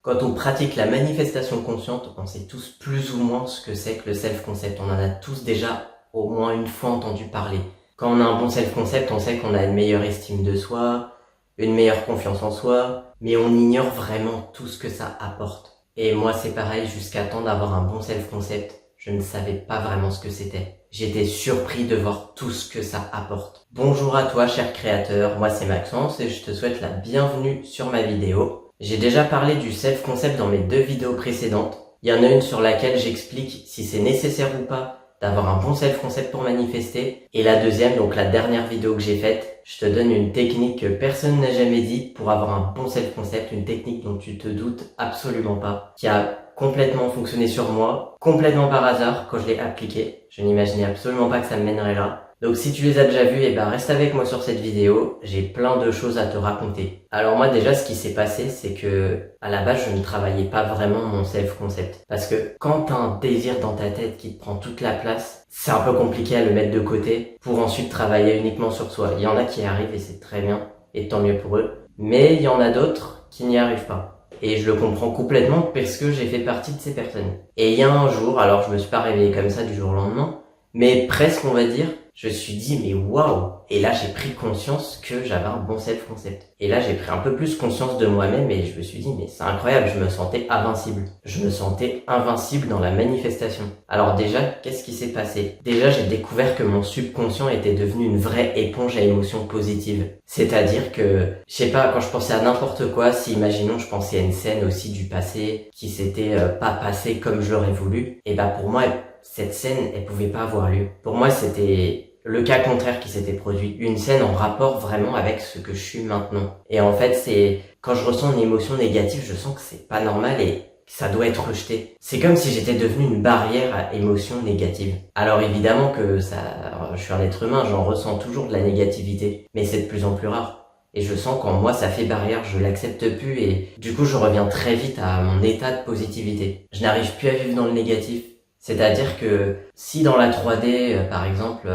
Quand on pratique la manifestation consciente, on sait tous plus ou moins ce que c'est que le self-concept. On en a tous déjà au moins une fois entendu parler. Quand on a un bon self-concept, on sait qu'on a une meilleure estime de soi, une meilleure confiance en soi, mais on ignore vraiment tout ce que ça apporte. Et moi c'est pareil, jusqu'à temps d'avoir un bon self-concept, je ne savais pas vraiment ce que c'était. J'étais surpris de voir tout ce que ça apporte. Bonjour à toi cher créateur, moi c'est Maxence et je te souhaite la bienvenue sur ma vidéo. J'ai déjà parlé du self-concept dans mes 2 vidéos précédentes. Il y en a une sur laquelle j'explique si c'est nécessaire ou pas d'avoir un bon self-concept pour manifester. Et la deuxième, donc la dernière vidéo que j'ai faite, je te donne une technique que personne n'a jamais dit pour avoir un bon self-concept, une technique dont tu te doutes absolument pas, qui a complètement fonctionné sur moi, complètement par hasard quand je l'ai appliqué. Je n'imaginais absolument pas que ça me mènerait là. Donc si tu les as déjà vus, reste avec moi sur cette vidéo, j'ai plein de choses à te raconter. Alors moi déjà ce qui s'est passé, c'est que à la base je ne travaillais pas vraiment mon self-concept. Parce que quand t'as un désir dans ta tête qui te prend toute la place, c'est un peu compliqué à le mettre de côté pour ensuite travailler uniquement sur soi. Il y en a qui y arrivent et c'est très bien, et tant mieux pour eux. Mais il y en a d'autres qui n'y arrivent pas. Et je le comprends complètement parce que j'ai fait partie de ces personnes. Et il y a un jour, alors je me suis pas réveillé comme ça du jour au lendemain, mais presque on va dire, je me suis dit mais waouh. Et là j'ai pris conscience que j'avais un bon self-concept. Et là j'ai pris un peu plus conscience de moi-même et je me suis dit mais c'est incroyable, je me sentais invincible. Je me sentais invincible dans la manifestation. Alors déjà, qu'est-ce qui s'est passé? Déjà j'ai découvert que mon subconscient était devenu une vraie éponge à émotions positives. C'est-à-dire que, je sais pas, quand je pensais à n'importe quoi, si imaginons je pensais à une scène aussi du passé qui s'était pas passée comme je l'aurais voulu, et pour moi cette scène elle pouvait pas avoir lieu. Pour moi c'était le cas contraire qui s'était produit, une scène en rapport vraiment avec ce que je suis maintenant. Et en fait c'est quand je ressens une émotion négative, je sens que c'est pas normal et que ça doit être rejeté. C'est comme si j'étais devenu une barrière à émotions négatives. Alors évidemment que je suis un être humain, j'en ressens toujours de la négativité, mais c'est de plus en plus rare. Et je sens qu'en moi ça fait barrière, je l'accepte plus et du coup je reviens très vite à mon état de positivité. Je n'arrive plus à vivre dans le négatif. C'est-à-dire que si dans la 3D, par exemple,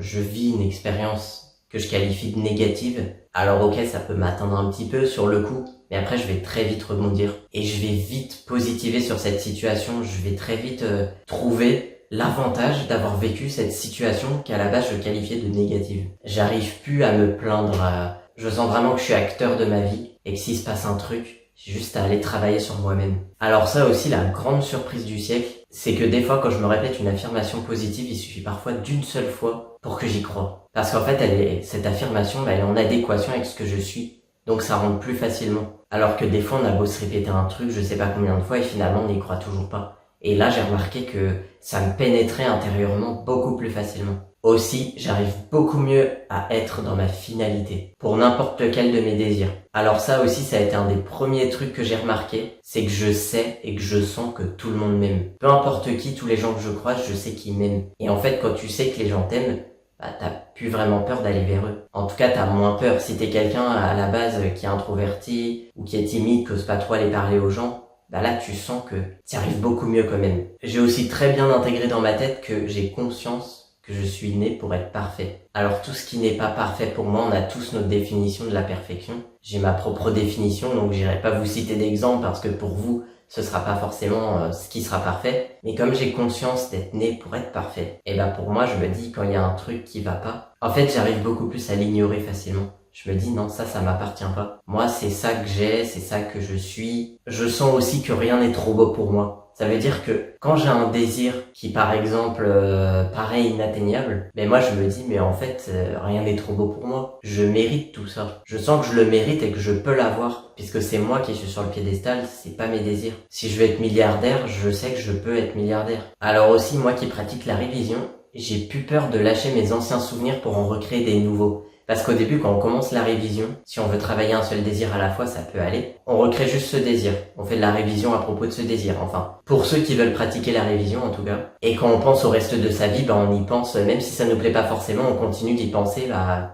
je vis une expérience que je qualifie de négative, alors ok, ça peut m'atteindre un petit peu sur le coup, mais après je vais très vite rebondir. Et je vais vite positiver sur cette situation, je vais très vite trouver l'avantage d'avoir vécu cette situation qu'à la base je qualifiais de négative. J'arrive plus à me plaindre, je sens vraiment que je suis acteur de ma vie, et que s'il se passe un truc, j'ai juste à aller travailler sur moi-même. Alors ça aussi, la grande surprise du siècle, c'est que des fois quand je me répète une affirmation positive, il suffit parfois d'une seule fois pour que j'y croie. Parce qu'en fait, cette affirmation, elle est en adéquation avec ce que je suis. Donc ça rentre plus facilement. Alors que des fois, on a beau se répéter un truc, je sais pas combien de fois, et finalement, on n'y croit toujours pas. Et là, j'ai remarqué que ça me pénétrait intérieurement beaucoup plus facilement. Aussi, j'arrive beaucoup mieux à être dans ma finalité, pour n'importe lequel de mes désirs. Alors ça aussi, ça a été un des premiers trucs que j'ai remarqué, c'est que je sais et que je sens que tout le monde m'aime. Peu importe qui, tous les gens que je croise, je sais qu'ils m'aiment. Et en fait, quand tu sais que les gens t'aiment, t'as plus vraiment peur d'aller vers eux. En tout cas, t'as moins peur. Si t'es quelqu'un à la base qui est introverti, ou qui est timide, qui ose pas trop aller parler aux gens, là tu sens que t'y arrives beaucoup mieux quand même. J'ai aussi très bien intégré dans ma tête que j'ai conscience que je suis né pour être parfait. Alors tout ce qui n'est pas parfait pour moi, on a tous notre définition de la perfection. J'ai ma propre définition, donc j'irai pas vous citer d'exemple parce que pour vous, ce sera pas forcément ce qui sera parfait. Mais comme j'ai conscience d'être né pour être parfait, pour moi, je me dis quand il y a un truc qui va pas, en fait, j'arrive beaucoup plus à l'ignorer facilement. Je me dis non, ça m'appartient pas. Moi, c'est ça que j'ai, c'est ça que je suis. Je sens aussi que rien n'est trop beau pour moi. Ça veut dire que quand j'ai un désir qui, par exemple, paraît inatteignable, moi je me dis mais en fait rien n'est trop beau pour moi. Je mérite tout ça. Je sens que je le mérite et que je peux l'avoir puisque c'est moi qui suis sur le piédestal, c'est pas mes désirs. Si je veux être milliardaire, je sais que je peux être milliardaire. Alors aussi moi qui pratique la révision, j'ai plus peur de lâcher mes anciens souvenirs pour en recréer des nouveaux. Parce qu'au début, quand on commence la révision, si on veut travailler un seul désir à la fois, ça peut aller. On recrée juste ce désir. On fait de la révision à propos de ce désir. Enfin, pour ceux qui veulent pratiquer la révision, en tout cas. Et quand on pense au reste de sa vie, on y pense, même si ça nous plaît pas forcément, on continue d'y penser,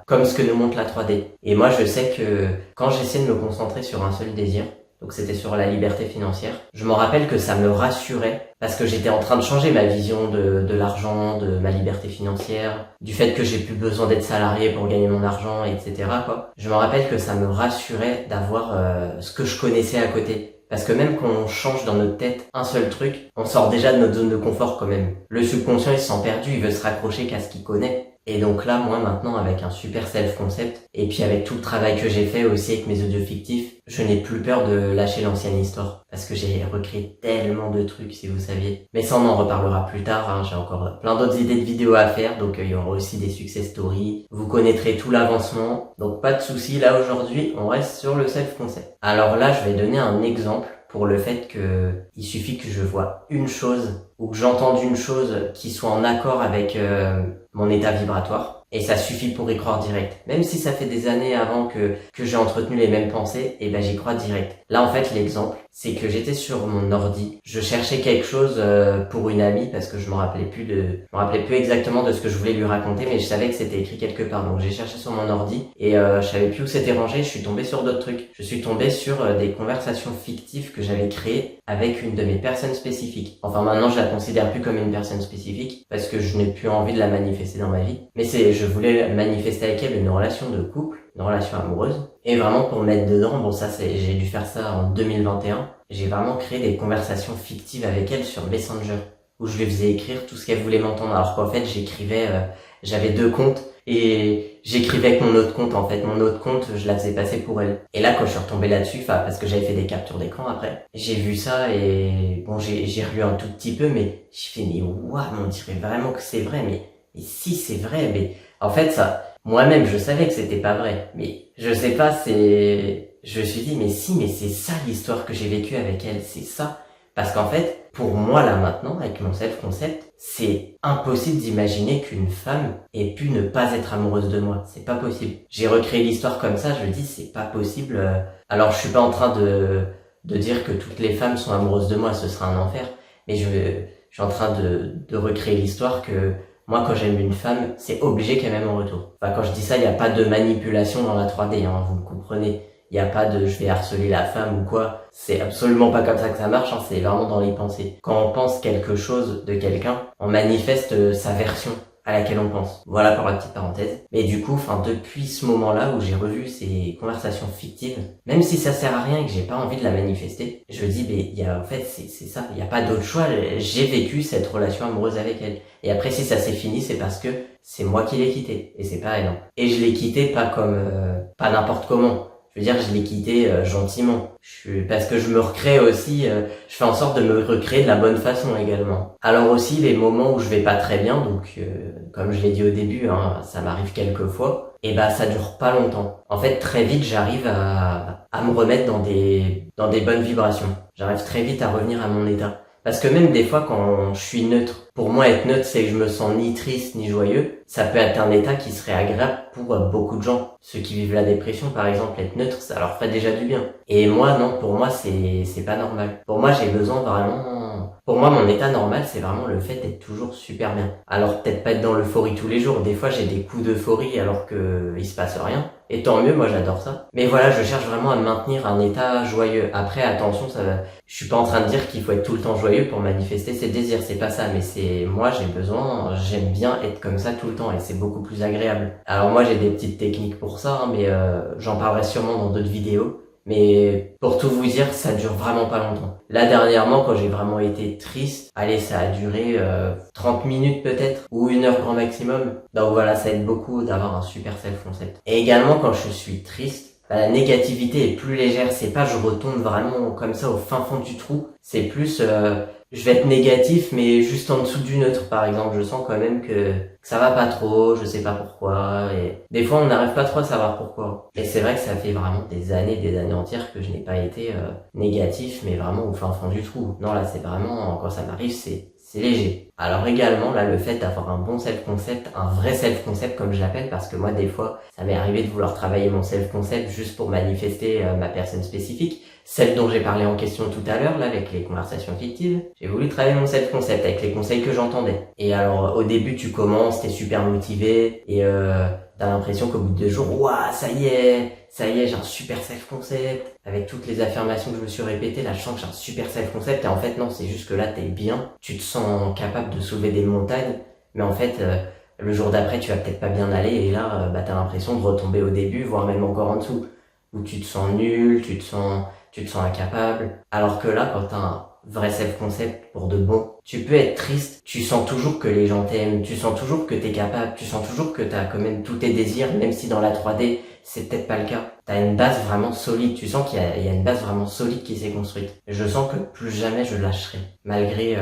comme ce que nous montre la 3D. Et moi, je sais que quand j'essaie de me concentrer sur un seul désir, donc c'était sur la liberté financière, je me rappelle que ça me rassurait parce que j'étais en train de changer ma vision de l'argent, de ma liberté financière, du fait que j'ai plus besoin d'être salarié pour gagner mon argent, etc. Je me rappelle que ça me rassurait d'avoir ce que je connaissais à côté. Parce que même quand on change dans notre tête un seul truc, on sort déjà de notre zone de confort quand même. Le subconscient, il se sent perdu, il veut se raccrocher qu'à ce qu'il connaît. Et donc là, moi maintenant, avec un super self-concept, et puis avec tout le travail que j'ai fait aussi avec mes audios fictifs, je n'ai plus peur de lâcher l'ancienne histoire. Parce que j'ai recréé tellement de trucs, si vous saviez. Mais ça, on en reparlera plus tard, hein. J'ai encore plein d'autres idées de vidéos à faire, donc il y aura aussi des success stories. Vous connaîtrez tout l'avancement, donc pas de souci. Là, aujourd'hui, on reste sur le self-concept. Alors là, je vais donner un exemple pour le fait que il suffit que je vois une chose ou que j'entende une chose qui soit en accord avec mon état vibratoire. Et ça suffit pour y croire direct. Même si ça fait des années avant que j'ai entretenu les mêmes pensées, et ben j'y crois direct. Là en fait l'exemple, c'est que j'étais sur mon ordi, je cherchais quelque chose pour une amie parce que je me rappelais plus exactement de ce que je voulais lui raconter, mais je savais que c'était écrit quelque part. Donc j'ai cherché sur mon ordi et je savais plus où c'était rangé, je suis tombé sur d'autres trucs. Je suis tombé sur des conversations fictives que j'avais créées avec une de mes personnes spécifiques. Enfin maintenant je la considère plus comme une personne spécifique parce que je n'ai plus envie de la manifester dans ma vie. Mais je voulais manifester avec elle une relation de couple, une relation amoureuse. Et vraiment pour me mettre dedans, bon ça j'ai dû faire ça en 2021. J'ai vraiment créé des conversations fictives avec elle sur Messenger où je lui faisais écrire tout ce qu'elle voulait m'entendre. Alors qu'en fait j'avais 2 comptes et j'écrivais avec mon autre compte en fait. Mon autre compte, je la faisais passer pour elle. Et là quand je suis retombé là-dessus, parce que j'avais fait des captures d'écran après, j'ai vu ça et bon j'ai relu un tout petit peu, mais je fais mais waouh, on dirait vraiment que c'est vrai, mais si c'est vrai, mais en fait ça, moi-même je savais que c'était pas vrai, mais je sais pas, je me suis dit mais c'est ça l'histoire que j'ai vécue avec elle, c'est ça. Parce qu'en fait, pour moi là maintenant, avec mon self-concept, c'est impossible d'imaginer qu'une femme ait pu ne pas être amoureuse de moi. C'est pas possible. J'ai recréé l'histoire comme ça, je me dis c'est pas possible. Alors je suis pas en train de dire que toutes les femmes sont amoureuses de moi, ce sera un enfer. Mais je suis en train de recréer l'histoire que moi quand j'aime une femme, c'est obligé qu'elle m'aime en retour. Enfin quand je dis ça, il n'y a pas de manipulation dans la 3D, hein, vous me comprenez. Il n'y a pas de je vais harceler la femme ou quoi. C'est absolument pas comme ça que ça marche, hein. C'est vraiment dans les pensées. Quand on pense quelque chose de quelqu'un, on manifeste sa version à laquelle on pense. Voilà pour la petite parenthèse. Mais du coup, depuis ce moment-là où j'ai revu ces conversations fictives, même si ça sert à rien et que j'ai pas envie de la manifester, je me dis, en fait, c'est ça. Il n'y a pas d'autre choix. J'ai vécu cette relation amoureuse avec elle. Et après, si ça s'est fini, c'est parce que c'est moi qui l'ai quitté. Et c'est pas elle, non. Et je l'ai quitté pas n'importe comment. Je veux dire, je l'ai quitté gentiment. Parce que je me recrée aussi, je fais en sorte de me recréer de la bonne façon également. Alors aussi, les moments où je vais pas très bien, donc comme je l'ai dit au début, hein, ça m'arrive quelques fois, et ça dure pas longtemps. En fait, très vite, j'arrive à me remettre dans des bonnes vibrations. J'arrive très vite à revenir à mon état. Parce que même des fois quand je suis neutre, pour moi être neutre c'est que je me sens ni triste ni joyeux, ça peut être un état qui serait agréable pour beaucoup de gens. Ceux qui vivent la dépression par exemple, être neutre ça leur ferait déjà du bien. Et moi non, pour moi c'est pas normal. Pour moi j'ai besoin vraiment... Pour moi mon état normal c'est vraiment le fait d'être toujours super bien. Alors peut-être pas être dans l'euphorie tous les jours, des fois j'ai des coups d'euphorie alors que il se passe rien. Et tant mieux, moi j'adore ça. Mais voilà, je cherche vraiment à maintenir un état joyeux. Après, attention, je suis pas en train de dire qu'il faut être tout le temps joyeux pour manifester ses désirs, c'est pas ça. Mais moi j'aime bien être comme ça tout le temps et c'est beaucoup plus agréable. Alors moi j'ai des petites techniques pour ça, hein, mais j'en parlerai sûrement dans d'autres vidéos. Mais pour tout vous dire, ça dure vraiment pas longtemps. Là dernièrement, quand j'ai vraiment été triste, allez, ça a duré 30 minutes peut-être, ou 1 heure grand maximum. Donc voilà, ça aide beaucoup d'avoir un super self-concept. Et également, quand je suis triste, la négativité est plus légère. C'est pas je retombe vraiment comme ça au fin fond du trou. C'est plus je vais être négatif, mais juste en dessous du neutre, par exemple. Je sens quand même que ça va pas trop, je sais pas pourquoi. Et des fois, on n'arrive pas trop à savoir pourquoi. Et c'est vrai que ça fait vraiment des années entières que je n'ai pas été négatif, mais vraiment au fin fond du trou. Non, là, c'est vraiment, quand ça m'arrive, c'est léger. Alors également, là, le fait d'avoir un bon self-concept, un vrai self-concept comme je l'appelle, parce que moi, des fois, ça m'est arrivé de vouloir travailler mon self-concept juste pour manifester ma personne spécifique, celle dont j'ai parlé en question tout à l'heure, là, avec les conversations fictives. J'ai voulu travailler mon self-concept avec les conseils que j'entendais. Et alors, au début, tu commences, t'es super motivé, et t'as l'impression qu'au bout de 2 jours, ouah, ça y est, j'ai un super self-concept. Avec toutes les affirmations que je me suis répétées, là, je sens que j'ai un super self-concept. Et en fait, non, c'est juste que là, t'es bien. Tu te sens capable de soulever des montagnes. Mais en fait, le jour d'après, tu vas peut-être pas bien aller. Et là, t'as l'impression de retomber au début, voire même encore en dessous. Où tu te sens nul, tu te sens incapable. Alors que là, quand t'as un vrai self-concept pour de bon, tu peux être triste, tu sens toujours que les gens t'aiment, tu sens toujours que t'es capable, tu sens toujours que t'as quand même tous tes désirs, même si dans la 3D, c'est peut-être pas le cas. T'as une base vraiment solide, tu sens qu'il y a une base vraiment solide qui s'est construite. Je sens que plus jamais je lâcherai, malgré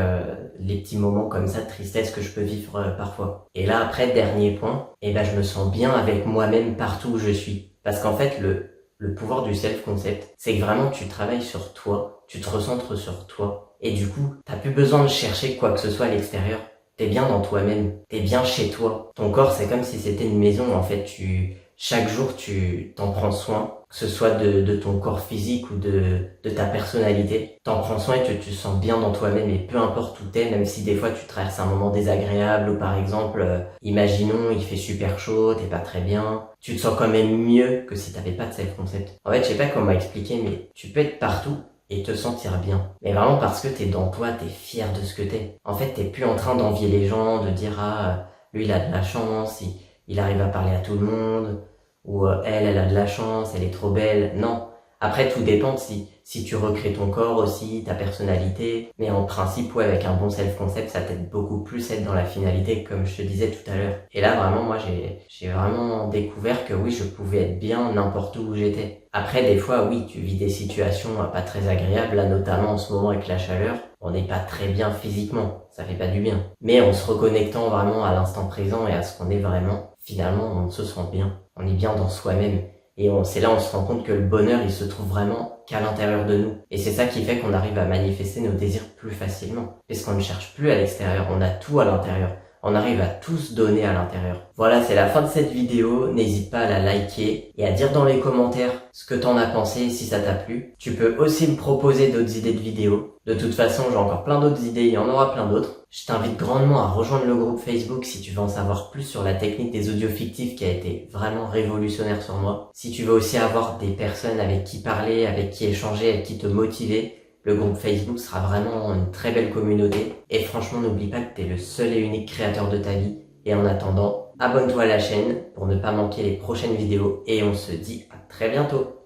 les petits moments comme ça de tristesse que je peux vivre parfois. Et là, après, dernier point, je me sens bien avec moi-même partout où je suis. Parce qu'en fait, le pouvoir du self-concept, c'est que vraiment tu travailles sur toi, tu te recentres sur toi, et du coup, t'as plus besoin de chercher quoi que ce soit à l'extérieur. T'es bien dans toi-même, t'es bien chez toi. Ton corps, c'est comme si c'était une maison, en fait. Chaque jour, tu t'en prends soin, que ce soit de ton corps physique ou de ta personnalité. T'en prends soin et tu te sens bien dans toi-même, et peu importe où t'es, même si des fois tu traverses un moment désagréable, ou par exemple, imaginons, il fait super chaud, t'es pas très bien, tu te sens quand même mieux que si t'avais pas de self-concept. En fait, je sais pas comment expliquer, mais tu peux être partout et te sentir bien. Mais vraiment parce que t'es dans toi, t'es fier de ce que t'es. En fait, t'es plus en train d'envier les gens, de dire, lui il a de la chance, il arrive à parler à tout le monde, ou elle a de la chance, elle est trop belle. Non. Après, tout dépend si tu recrées ton corps aussi, ta personnalité. Mais en principe, ouais, avec un bon self-concept, ça t'aide beaucoup plus à être dans la finalité, comme je te disais tout à l'heure. Et là, vraiment, moi, j'ai vraiment découvert que oui, je pouvais être bien n'importe où j'étais. Après, des fois, oui, tu vis des situations pas très agréables, là, notamment en ce moment avec la chaleur. On n'est pas très bien physiquement, ça fait pas du bien. Mais en se reconnectant vraiment à l'instant présent et à ce qu'on est vraiment, finalement, on se sent bien. On est bien dans soi-même. Et c'est là on se rend compte que le bonheur, il se trouve vraiment qu'à l'intérieur de nous. Et c'est ça qui fait qu'on arrive à manifester nos désirs plus facilement. Parce qu'on ne cherche plus à l'extérieur, on a tout à l'intérieur. On arrive à tout se donner à l'intérieur. Voilà, c'est la fin de cette vidéo. N'hésite pas à la liker et à dire dans les commentaires ce que t'en as pensé, si ça t'a plu. Tu peux aussi me proposer d'autres idées de vidéos. De toute façon, j'ai encore plein d'autres idées, il y en aura plein d'autres. Je t'invite grandement à rejoindre le groupe Facebook si tu veux en savoir plus sur la technique des audios fictifs qui a été vraiment révolutionnaire sur moi. Si tu veux aussi avoir des personnes avec qui parler, avec qui échanger, avec qui te motiver, le groupe Facebook sera vraiment une très belle communauté. Et franchement, n'oublie pas que t'es le seul et unique créateur de ta vie. Et en attendant, abonne-toi à la chaîne pour ne pas manquer les prochaines vidéos. Et on se dit à très bientôt.